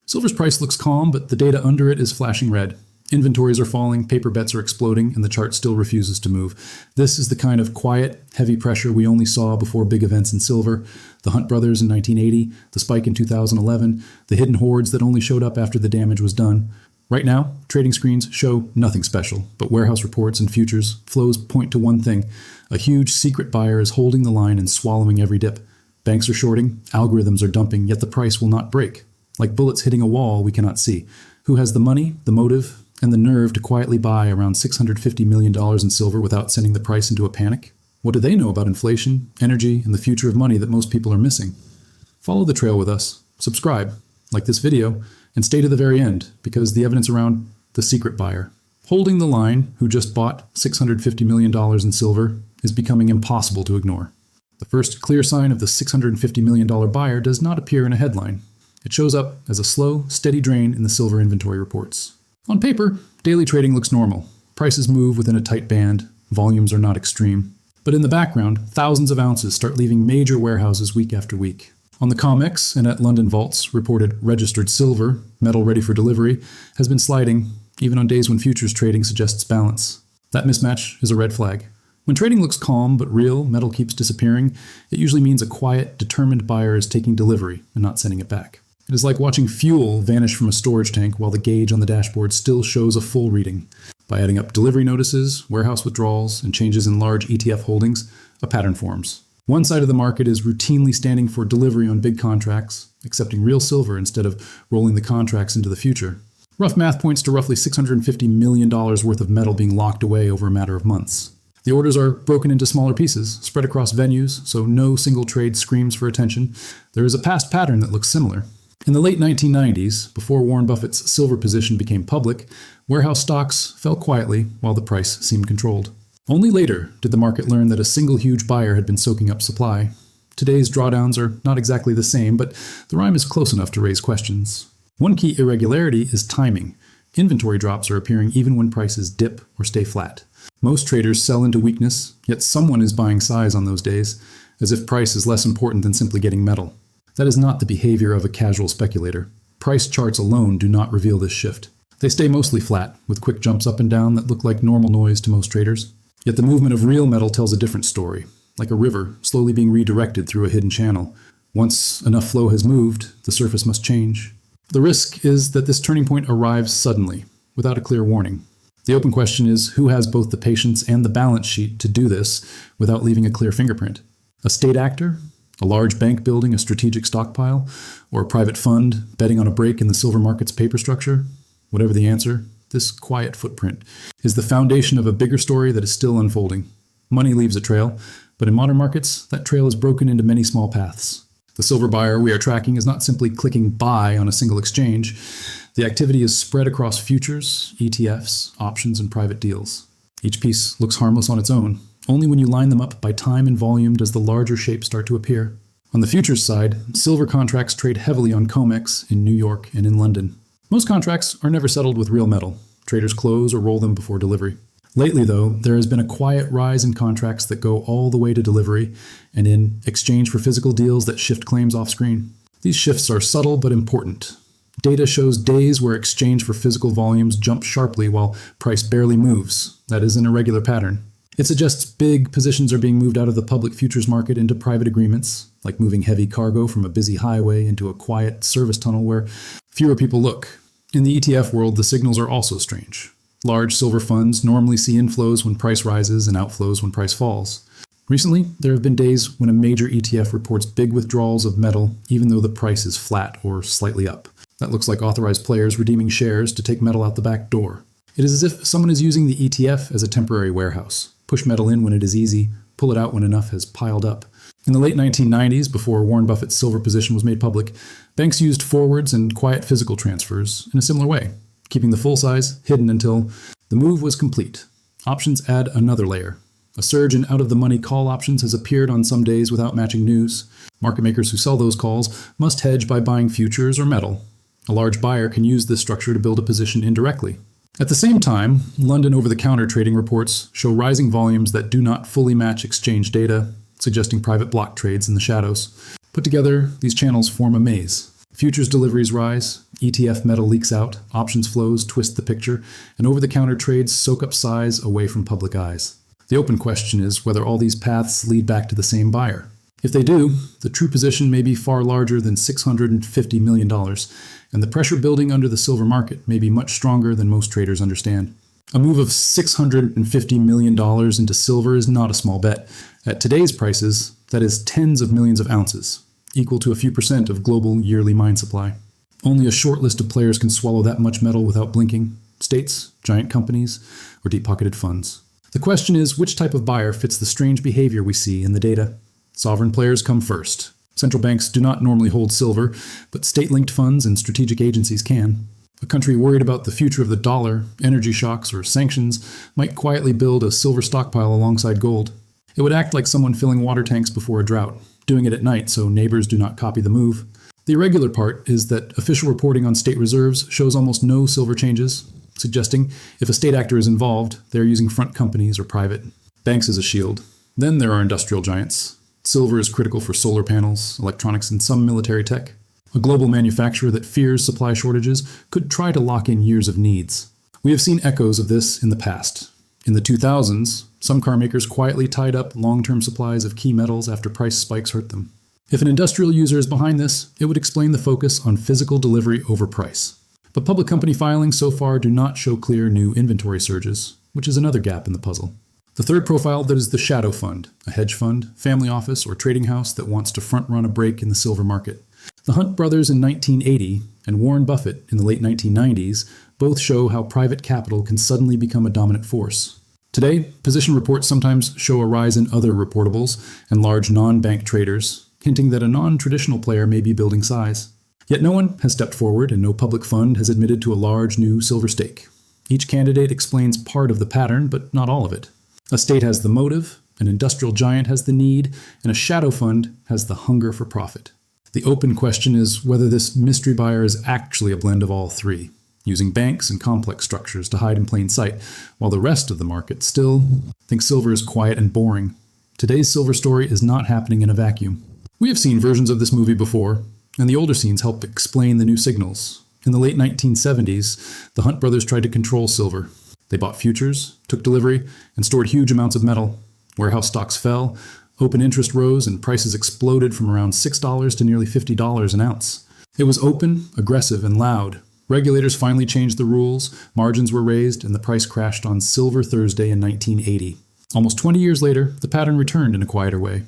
Silver's price looks calm, but the data under it is flashing red. Inventories are falling, paper bets are exploding, and the chart still refuses to move. This is the kind of quiet, heavy pressure we only saw before big events in silver. The Hunt brothers in 1980, the spike in 2011, the hidden hoards that only showed up after the damage was done. Right now, trading screens show nothing special, but warehouse reports and futures flows point to one thing. A huge secret buyer is holding the line and swallowing every dip. Banks are shorting, algorithms are dumping, yet the price will not break. Like bullets hitting a wall we cannot see. Who has the money, the motive, and the nerve to quietly buy around $650 million in silver without sending the price into a panic? What do they know about inflation, energy, and the future of money that most people are missing? Follow the trail with us, subscribe, like this video, and stay to the very end, because the evidence around the secret buyer, holding the line, who just bought $650 million in silver, is becoming impossible to ignore. The first clear sign of the $650 million buyer does not appear in a headline. It shows up as a slow, steady drain in the silver inventory reports. On paper, daily trading looks normal. Prices move within a tight band, volumes are not extreme. But in the background, thousands of ounces start leaving major warehouses week after week. On the COMEX and at London vaults, reported registered silver, metal ready for delivery, has been sliding, even on days when futures trading suggests balance. That mismatch is a red flag. When trading looks calm but real, metal keeps disappearing, it usually means a quiet, determined buyer is taking delivery and not sending it back. It is like watching fuel vanish from a storage tank while the gauge on the dashboard still shows a full reading. By adding up delivery notices, warehouse withdrawals, and changes in large ETF holdings, a pattern forms. One side of the market is routinely standing for delivery on big contracts, accepting real silver instead of rolling the contracts into the future. Rough math points to roughly $650 million worth of metal being locked away over a matter of months. The orders are broken into smaller pieces, spread across venues, so no single trade screams for attention. There is a past pattern that looks similar. In the late 1990s, before Warren Buffett's silver position became public, warehouse stocks fell quietly while the price seemed controlled. Only later did the market learn that a single huge buyer had been soaking up supply. Today's drawdowns are not exactly the same, but the rhyme is close enough to raise questions. One key irregularity is timing. Inventory drops are appearing even when prices dip or stay flat. Most traders sell into weakness, yet someone is buying size on those days, as if price is less important than simply getting metal. That is not the behavior of a casual speculator. Price charts alone do not reveal this shift. They stay mostly flat, with quick jumps up and down that look like normal noise to most traders. Yet the movement of real metal tells a different story, like a river slowly being redirected through a hidden channel. Once enough flow has moved, the surface must change. The risk is that this turning point arrives suddenly, without a clear warning. The open question is who has both the patience and the balance sheet to do this without leaving a clear fingerprint? A state actor? A large bank building a strategic stockpile? Or a private fund betting on a break in the silver market's paper structure? Whatever the answer, this quiet footprint is the foundation of a bigger story that is still unfolding. Money leaves a trail, but in modern markets, that trail is broken into many small paths. The silver buyer we are tracking is not simply clicking buy on a single exchange. The activity is spread across futures, ETFs, options, and private deals. Each piece looks harmless on its own. Only when you line them up by time and volume does the larger shape start to appear. On the futures side, silver contracts trade heavily on COMEX in New York and in London. Most contracts are never settled with real metal. Traders close or roll them before delivery. Lately, though, there has been a quiet rise in contracts that go all the way to delivery and in exchange for physical deals that shift claims off-screen. These shifts are subtle but important. Data shows days where exchange for physical volumes jump sharply while price barely moves. That is an irregular pattern. It suggests big positions are being moved out of the public futures market into private agreements, like moving heavy cargo from a busy highway into a quiet service tunnel where fewer people look. In the ETF world, the signals are also strange. Large silver funds normally see inflows when price rises and outflows when price falls. Recently, there have been days when a major ETF reports big withdrawals of metal even though the price is flat or slightly up. That looks like authorized players redeeming shares to take metal out the back door. It is as if someone is using the ETF as a temporary warehouse. Push metal in when it is easy, pull it out when enough has piled up. In the late 1990s, before Warren Buffett's silver position was made public, banks used forwards and quiet physical transfers in a similar way, keeping the full size hidden until the move was complete. Options add another layer. A surge in out-of-the-money call options has appeared on some days without matching news. Market makers who sell those calls must hedge by buying futures or metal. A large buyer can use this structure to build a position indirectly. At the same time, London over-the-counter trading reports show rising volumes that do not fully match exchange data, suggesting private block trades in the shadows. Put together, these channels form a maze. Futures deliveries rise, ETF metal leaks out, options flows twist the picture, and over-the-counter trades soak up size away from public eyes. The open question is whether all these paths lead back to the same buyer. If they do, the true position may be far larger than $650 million, and the pressure building under the silver market may be much stronger than most traders understand. A move of $650 million into silver is not a small bet. At today's prices, that is tens of millions of ounces, equal to a few percent of global yearly mine supply. Only a short list of players can swallow that much metal without blinking: states, giant companies, or deep-pocketed funds. The question is, which type of buyer fits the strange behavior we see in the data? Sovereign players come first. Central banks do not normally hold silver, but state-linked funds and strategic agencies can. A country worried about the future of the dollar, energy shocks, or sanctions might quietly build a silver stockpile alongside gold. It would act like someone filling water tanks before a drought, doing it at night so neighbors do not copy the move. The irregular part is that official reporting on state reserves shows almost no silver changes, suggesting if a state actor is involved, they are using front companies or private. Banks as a shield. Then there are industrial giants. Silver is critical for solar panels, electronics, and some military tech. A global manufacturer that fears supply shortages could try to lock in years of needs. We have seen echoes of this in the past. In the 2000s, some car makers quietly tied up long-term supplies of key metals after price spikes hurt them. If an industrial user is behind this, it would explain the focus on physical delivery over price. But public company filings so far do not show clear new inventory surges, which is another gap in the puzzle. The third profile that is the shadow fund, a hedge fund, family office, or trading house that wants to front-run a break in the silver market. The Hunt brothers in 1980 and Warren Buffett in the late 1990s both show how private capital can suddenly become a dominant force. Today, position reports sometimes show a rise in other reportables and large non-bank traders, hinting that a non-traditional player may be building size. Yet no one has stepped forward and no public fund has admitted to a large new silver stake. Each candidate explains part of the pattern, but not all of it. A state has the motive, an industrial giant has the need, and a shadow fund has the hunger for profit. The open question is whether this mystery buyer is actually a blend of all three, using banks and complex structures to hide in plain sight, while the rest of the market still thinks silver is quiet and boring. Today's silver story is not happening in a vacuum. We have seen versions of this movie before, and the older scenes help explain the new signals. In the late 1970s, the Hunt brothers tried to control silver. They bought futures, took delivery, and stored huge amounts of metal. Warehouse stocks fell, open interest rose, and prices exploded from around $6 to nearly $50 an ounce. It was open, aggressive, and loud. Regulators finally changed the rules, margins were raised, and the price crashed on Silver Thursday in 1980. Almost 20 years later, the pattern returned in a quieter way.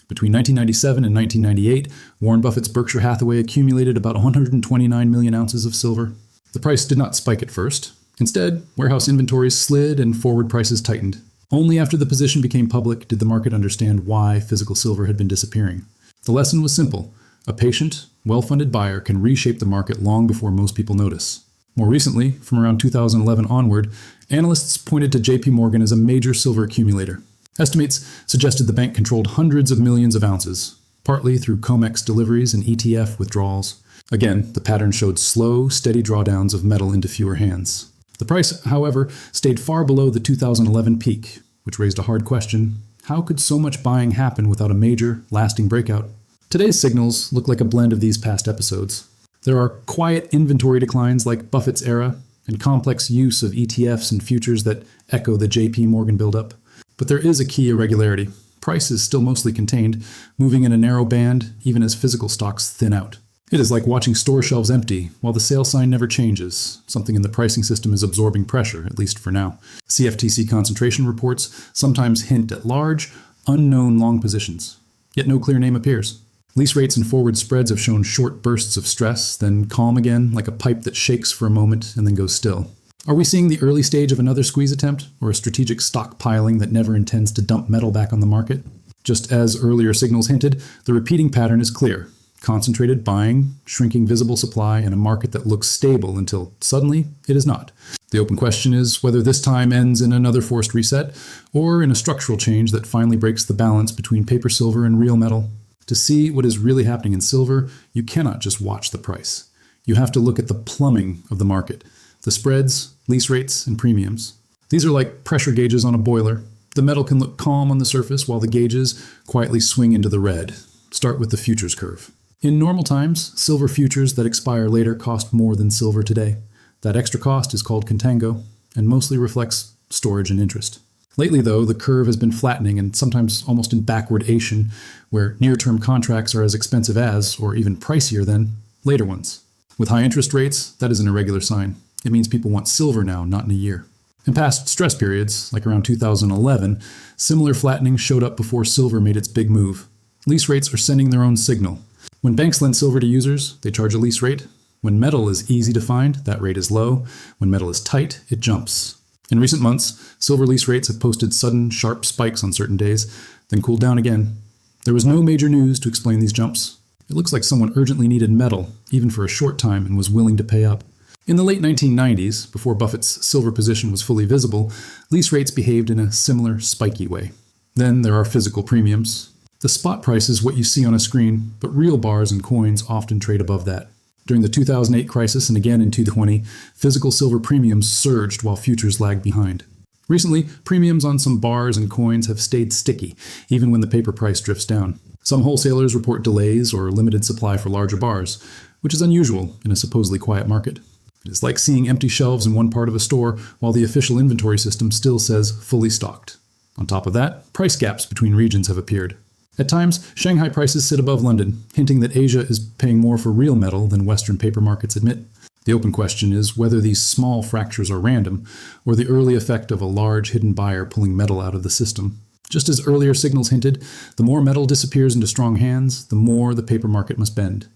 Between 1997 and 1998, Warren Buffett's Berkshire Hathaway accumulated about 129 million ounces of silver. The price did not spike at first. Instead, warehouse inventories slid and forward prices tightened. Only after the position became public did the market understand why physical silver had been disappearing. The lesson was simple. A patient, well-funded buyer can reshape the market long before most people notice. More recently, from around 2011 onward, analysts pointed to JPMorgan as a major silver accumulator. Estimates suggested the bank controlled hundreds of millions of ounces, partly through COMEX deliveries and ETF withdrawals. Again, the pattern showed slow, steady drawdowns of metal into fewer hands. The price, however, stayed far below the 2011 peak, which raised a hard question. How could so much buying happen without a major, lasting breakout? Today's signals look like a blend of these past episodes. There are quiet inventory declines like Buffett's era, and complex use of ETFs and futures that echo the JPMorgan buildup. But there is a key irregularity. Price is still mostly contained, moving in a narrow band even as physical stocks thin out. It is like watching store shelves empty, while the sale sign never changes. Something in the pricing system is absorbing pressure, at least for now. CFTC concentration reports sometimes hint at large, unknown long positions, yet no clear name appears. Lease rates and forward spreads have shown short bursts of stress, then calm again, like a pipe that shakes for a moment and then goes still. Are we seeing the early stage of another squeeze attempt, or a strategic stockpiling that never intends to dump metal back on the market? Just as earlier signals hinted, the repeating pattern is clear. Concentrated buying, shrinking visible supply, and a market that looks stable until suddenly it is not. The open question is whether this time ends in another forced reset, or in a structural change that finally breaks the balance between paper silver and real metal. To see what is really happening in silver, you cannot just watch the price. You have to look at the plumbing of the market, the spreads, lease rates, and premiums. These are like pressure gauges on a boiler. The metal can look calm on the surface while the gauges quietly swing into the red. Start with the futures curve. In normal times, silver futures that expire later cost more than silver today. That extra cost is called contango and mostly reflects storage and interest. Lately, though, the curve has been flattening and sometimes almost in backwardation, where near-term contracts are as expensive as, or even pricier than, later ones. With high interest rates, that is an irregular sign. It means people want silver now, not in a year. In past stress periods, like around 2011, similar flattening showed up before silver made its big move. Lease rates are sending their own signal. When banks lend silver to users, they charge a lease rate. When metal is easy to find, that rate is low. When metal is tight, it jumps. In recent months, silver lease rates have posted sudden, sharp spikes on certain days, then cooled down again. There was no major news to explain these jumps. It looks like someone urgently needed metal, even for a short time, and was willing to pay up. In the late 1990s, before Buffett's silver position was fully visible, lease rates behaved in a similar spiky way. Then there are physical premiums. The spot price is what you see on a screen, but real bars and coins often trade above that. During the 2008 crisis and again in 2020, physical silver premiums surged while futures lagged behind. Recently, premiums on some bars and coins have stayed sticky, even when the paper price drifts down. Some wholesalers report delays or limited supply for larger bars, which is unusual in a supposedly quiet market. It is like seeing empty shelves in one part of a store while the official inventory system still says fully stocked. On top of that, price gaps between regions have appeared. At times, Shanghai prices sit above London, hinting that Asia is paying more for real metal than Western paper markets admit. The open question is whether these small fractures are random, or the early effect of a large hidden buyer pulling metal out of the system. Just as earlier signals hinted, the more metal disappears into strong hands, the more the paper market must bend.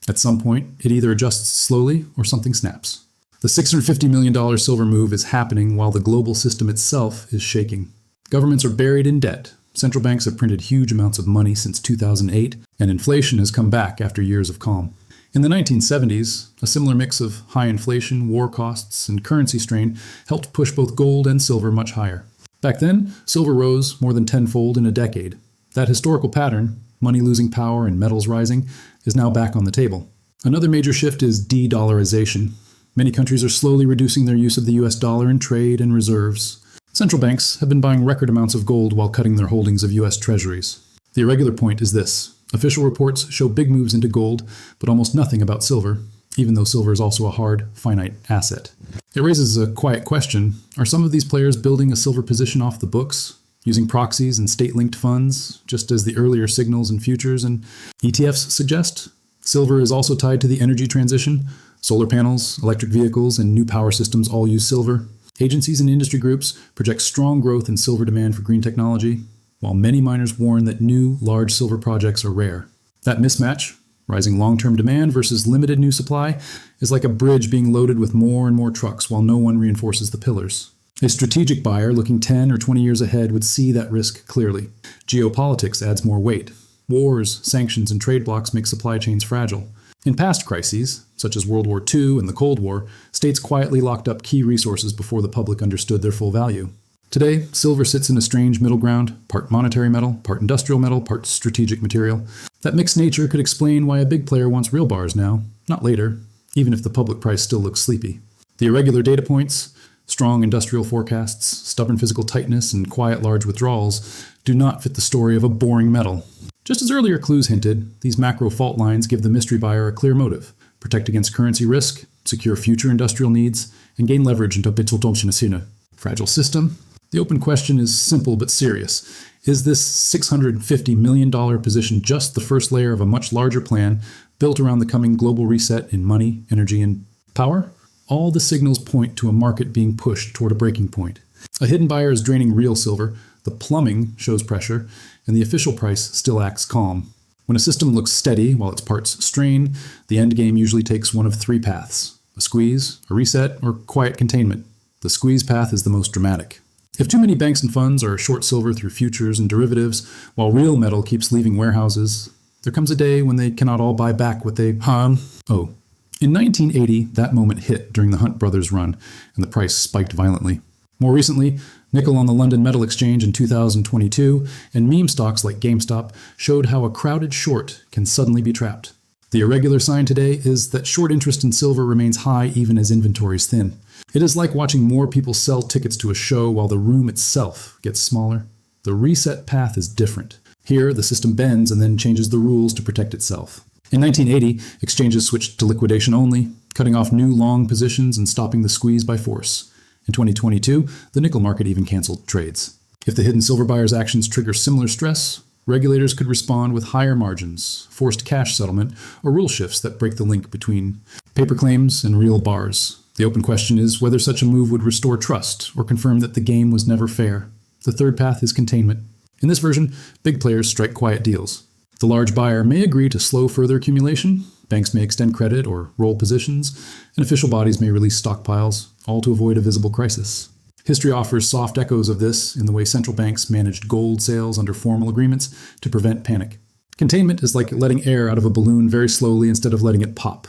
At some point, it either adjusts slowly or something snaps. The $650 million silver move is happening while the global system itself is shaking. Governments are buried in debt. Central banks have printed huge amounts of money since 2008, and inflation has come back after years of calm. In the 1970s, a similar mix of high inflation, war costs, and currency strain helped push both gold and silver much higher. Back then, silver rose more than tenfold in a decade. That historical pattern, money losing power and metals rising, is now back on the table. Another major shift is de-dollarization. Many countries are slowly reducing their use of the US dollar in trade and reserves. Central banks have been buying record amounts of gold while cutting their holdings of US treasuries. The irregular point is this. Official reports show big moves into gold, but almost nothing about silver, even though silver is also a hard, finite asset. It raises a quiet question. Are some of these players building a silver position off the books, using proxies and state-linked funds, just as the earlier signals and futures and ETFs suggest? Silver is also tied to the energy transition. Solar panels, electric vehicles, and new power systems all use silver. Agencies and industry groups project strong growth in silver demand for green technology, while many miners warn that new, large silver projects are rare. That mismatch, rising long-term demand versus limited new supply, is like a bridge being loaded with more and more trucks while no one reinforces the pillars. A strategic buyer looking 10 or 20 years ahead would see that risk clearly. Geopolitics adds more weight. Wars, sanctions, and trade blocs make supply chains fragile. In past crises, such as World War II and the Cold War, states quietly locked up key resources before the public understood their full value. Today, silver sits in a strange middle ground, part monetary metal, part industrial metal, part strategic material. That mixed nature could explain why a big player wants real bars now, not later, even if the public price still looks sleepy. The irregular data points, strong industrial forecasts, stubborn physical tightness, and quiet large withdrawals do not fit the story of a boring metal. Just as earlier clues hinted, these macro fault lines give the mystery buyer a clear motive: protect against currency risk, secure future industrial needs, and gain leverage into a fragile system. The open question is simple but serious. Is this $650 million position just the first layer of a much larger plan built around the coming global reset in money, energy, and power? All the signals point to a market being pushed toward a breaking point. A hidden buyer is draining real silver, the plumbing shows pressure, and the official price still acts calm. When a system looks steady while its parts strain, the end game usually takes one of three paths: a squeeze, a reset, or quiet containment. The squeeze path is the most dramatic. If too many banks and funds are short silver through futures and derivatives, while real metal keeps leaving warehouses, there comes a day when they cannot all buy back what they owe. In 1980, that moment hit during the Hunt brothers run, and the price spiked violently. More recently, nickel on the London Metal Exchange in 2022, and meme stocks like GameStop showed how a crowded short can suddenly be trapped. The irregular sign today is that short interest in silver remains high even as inventories thin. It is like watching more people sell tickets to a show while the room itself gets smaller. The reset path is different. Here, the system bends and then changes the rules to protect itself. In 1980, exchanges switched to liquidation only, cutting off new long positions and stopping the squeeze by force. In 2022, the nickel market even canceled trades. If the hidden silver buyer's actions trigger similar stress, regulators could respond with higher margins, forced cash settlement, or rule shifts that break the link between paper claims and real bars. The open question is whether such a move would restore trust or confirm that the game was never fair. The third path is containment. In this version, big players strike quiet deals. The large buyer may agree to slow further accumulation, banks may extend credit or roll positions, and official bodies may release stockpiles, all to avoid a visible crisis. History offers soft echoes of this in the way central banks managed gold sales under formal agreements to prevent panic. Containment is like letting air out of a balloon very slowly instead of letting it pop.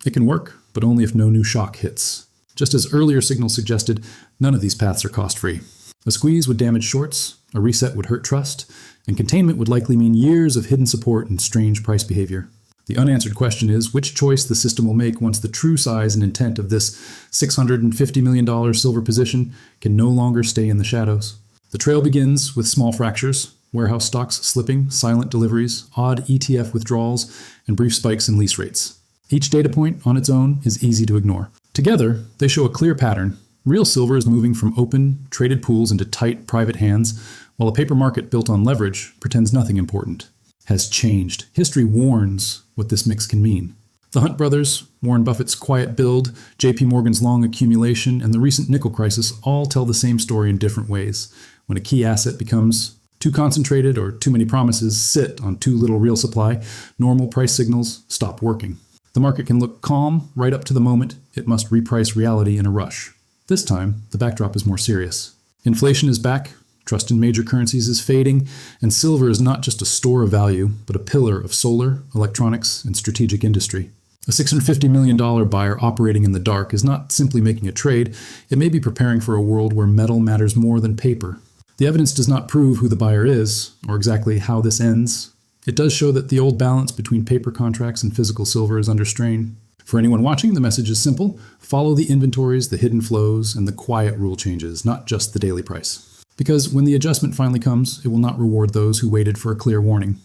It can work, but only if no new shock hits. Just as earlier signals suggested, none of these paths are cost-free. A squeeze would damage shorts, a reset would hurt trust, and containment would likely mean years of hidden support and strange price behavior. The unanswered question is which choice the system will make once the true size and intent of this $650 million silver position can no longer stay in the shadows. The trail begins with small fractures, warehouse stocks slipping, silent deliveries, odd ETF withdrawals, and brief spikes in lease rates. Each data point on its own is easy to ignore. Together, they show a clear pattern. Real silver is moving from open, traded pools into tight, private hands, while a paper market built on leverage pretends nothing important has changed. History warns what this mix can mean. The Hunt brothers, Warren Buffett's quiet build, JPMorgan's long accumulation, and the recent nickel crisis all tell the same story in different ways. When a key asset becomes too concentrated or too many promises sit on too little real supply, normal price signals stop working. The market can look calm right up to the moment it must reprice reality in a rush. This time, the backdrop is more serious. Inflation is back, trust in major currencies is fading, and silver is not just a store of value, but a pillar of solar, electronics, and strategic industry. A $650 million buyer operating in the dark is not simply making a trade, it may be preparing for a world where metal matters more than paper. The evidence does not prove who the buyer is, or exactly how this ends. It does show that the old balance between paper contracts and physical silver is under strain. For anyone watching, the message is simple. Follow the inventories, the hidden flows, and the quiet rule changes, not just the daily price. Because when the adjustment finally comes, it will not reward those who waited for a clear warning.